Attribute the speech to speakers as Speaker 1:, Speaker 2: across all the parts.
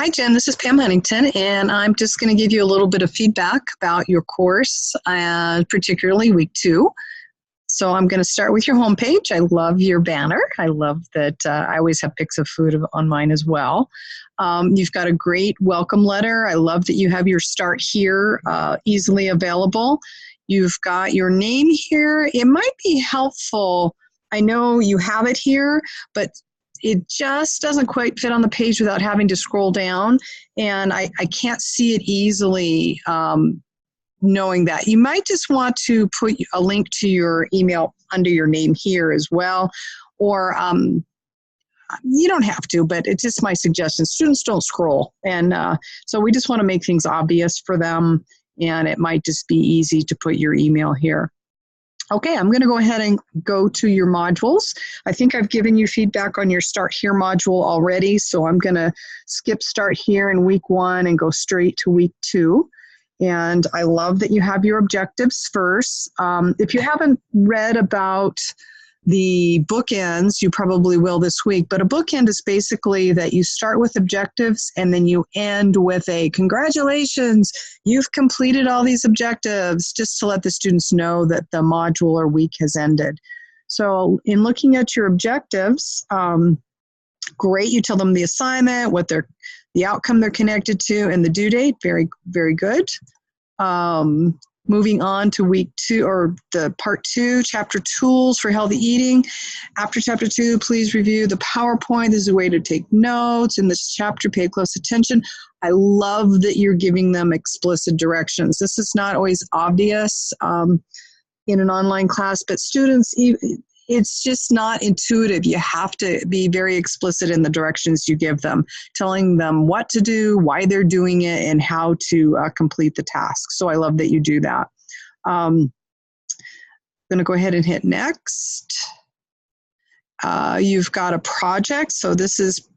Speaker 1: Hi, Jen. This is Pam Huntington, and I'm just going to give you a little bit of feedback about your course, particularly week 2. So I'm going to start with your homepage. I love your banner. I love that I always have pics of food on mine as well. You've got a great welcome letter. I love that you have your start here easily available. You've got your name here. It might be helpful. I know you have it here, but it just doesn't quite fit on the page without having to scroll down, and I can't see it easily knowing that. You might just want to put a link to your email under your name here as well, or you don't have to, but it's just my suggestion. Students don't scroll, and so we just want to make things obvious for them, and it might just be easy to put your email here. Okay, I'm going to go ahead and go to your modules. I think I've given you feedback on your Start Here module already, so I'm going to skip Start Here in week 1 and go straight to week 2. And I love that you have your objectives first. If you haven't read about the bookends, you probably will this week, but a bookend is basically that you start with objectives and then you end with a congratulations, you've completed all these objectives, just to let the students know that the module or week has ended. So in looking at your objectives, great, you tell them the assignment, the outcome they're connected to, and the due date. Very, very good. Moving on to week 2, or the part 2, chapter tools for healthy eating. After chapter 2, please review the PowerPoint. This is a way to take notes. In this chapter, pay close attention. I love that you're giving them explicit directions. This is not always obvious in an online class, but students, it's just not intuitive. You have to be very explicit in the directions you give them, telling them what to do, why they're doing it, and how to complete the task. So I love that you do that. I'm going to go ahead and hit next. You've got a project. So this is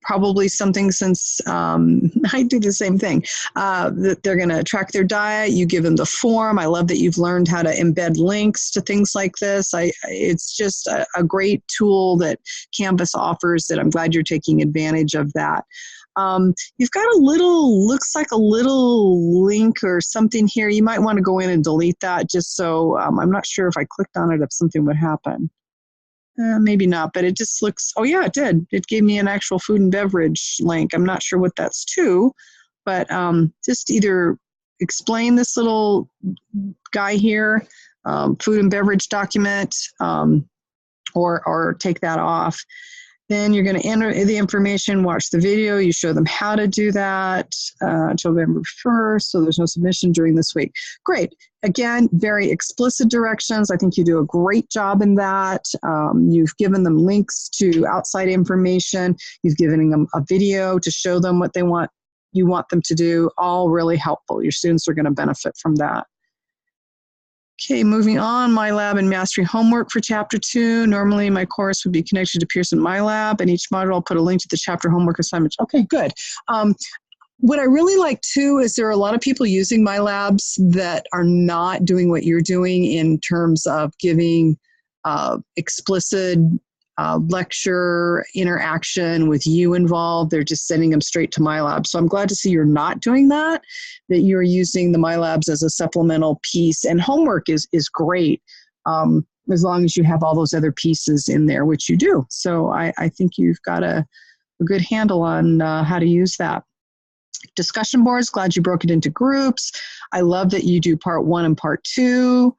Speaker 1: probably something, since I do the same thing, that they're going to track their diet. You give them the form. I love that you've learned how to embed links to things like this. It's just a great tool that Canvas offers that I'm glad you're taking advantage of that. You've got looks like a little link or something here. You might want to go in and delete that, just so I'm not sure if I clicked on it if something would happen. Maybe not, but it just looks, oh yeah, it did. It gave me an actual food and beverage link. I'm not sure what that's to, but just either explain this little guy here, food and beverage document, or take that off. Then you're going to enter the information, watch the video. You show them how to do that until November 1st, so there's no submission during this week. Great. Again, very explicit directions. I think you do a great job in that. You've given them links to outside information. You've given them a video to show them what you want them to do. All really helpful. Your students are going to benefit from that. Okay, moving on, MyLab and Mastery homework for Chapter 2. Normally, my course would be connected to Pearson MyLab, and each module I'll put a link to the chapter homework assignments. Okay, good. What I really like, too, is there are a lot of people using MyLabs that are not doing what you're doing in terms of giving explicit lecture interaction with you involved. They're just sending them straight to MyLab. So I'm glad to see you're not doing that you're using the MyLabs as a supplemental piece. And homework is great, as long as you have all those other pieces in there, which you do. So I think you've got a good handle on how to use that. Discussion boards, glad you broke it into groups. I love that you do part 1 and part 2.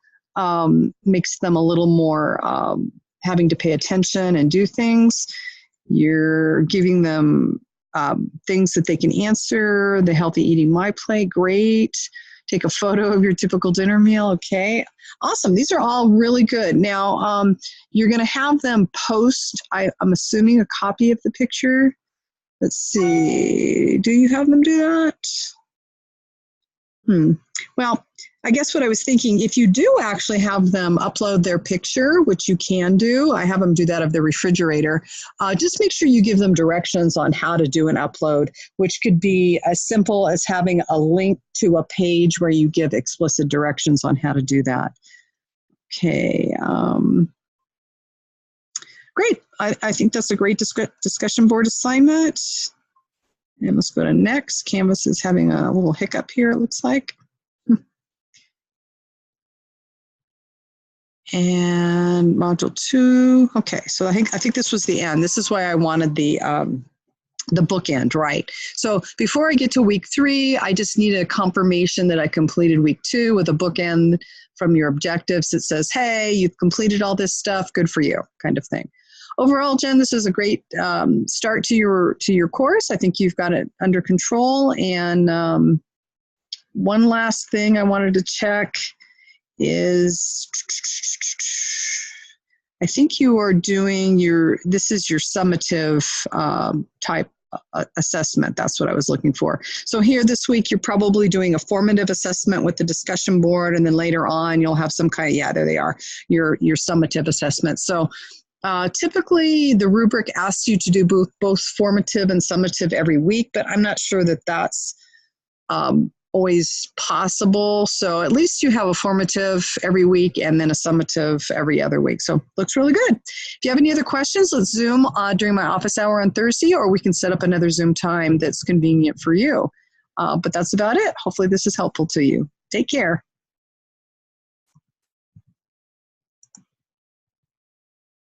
Speaker 1: Makes them a little more having to pay attention and do things. You're giving them things that they can answer. The Healthy Eating My Plate, great. Take a photo of your typical dinner meal, okay. Awesome, these are all really good. Now, you're gonna have them post, I'm assuming, a copy of the picture. Let's see, do you have them do that? Well, I guess what I was thinking, if you do actually have them upload their picture, which you can do, I have them do that of the refrigerator, just make sure you give them directions on how to do an upload, which could be as simple as having a link to a page where you give explicit directions on how to do that. Okay. Great. I think that's a great discussion board assignment. And let's go to next. Canvas is having a little hiccup here, it looks like. And module 2. Okay, so I think this was the end. This is why I wanted the bookend, right? So before I get to week 3, I just need a confirmation that I completed week 2 with a bookend from your objectives that says, hey, you've completed all this stuff, good for you, kind of thing. Overall, Jen, this is a great start to your course. I think you've got it under control. And one last thing I wanted to check is, I think you are doing this is your summative type assessment. That's what I was looking for. So here this week, you're probably doing a formative assessment with the discussion board, and then later on, you'll have some kind of, yeah, there they are, your summative assessment. So typically, the rubric asks you to do both formative and summative every week, but I'm not sure that that's always possible. So at least you have a formative every week and then a summative every other week. So looks really good. If you have any other questions, let's Zoom during my office hour on Thursday, or we can set up another Zoom time that's convenient for you. But that's about it. Hopefully this is helpful to you. Take care.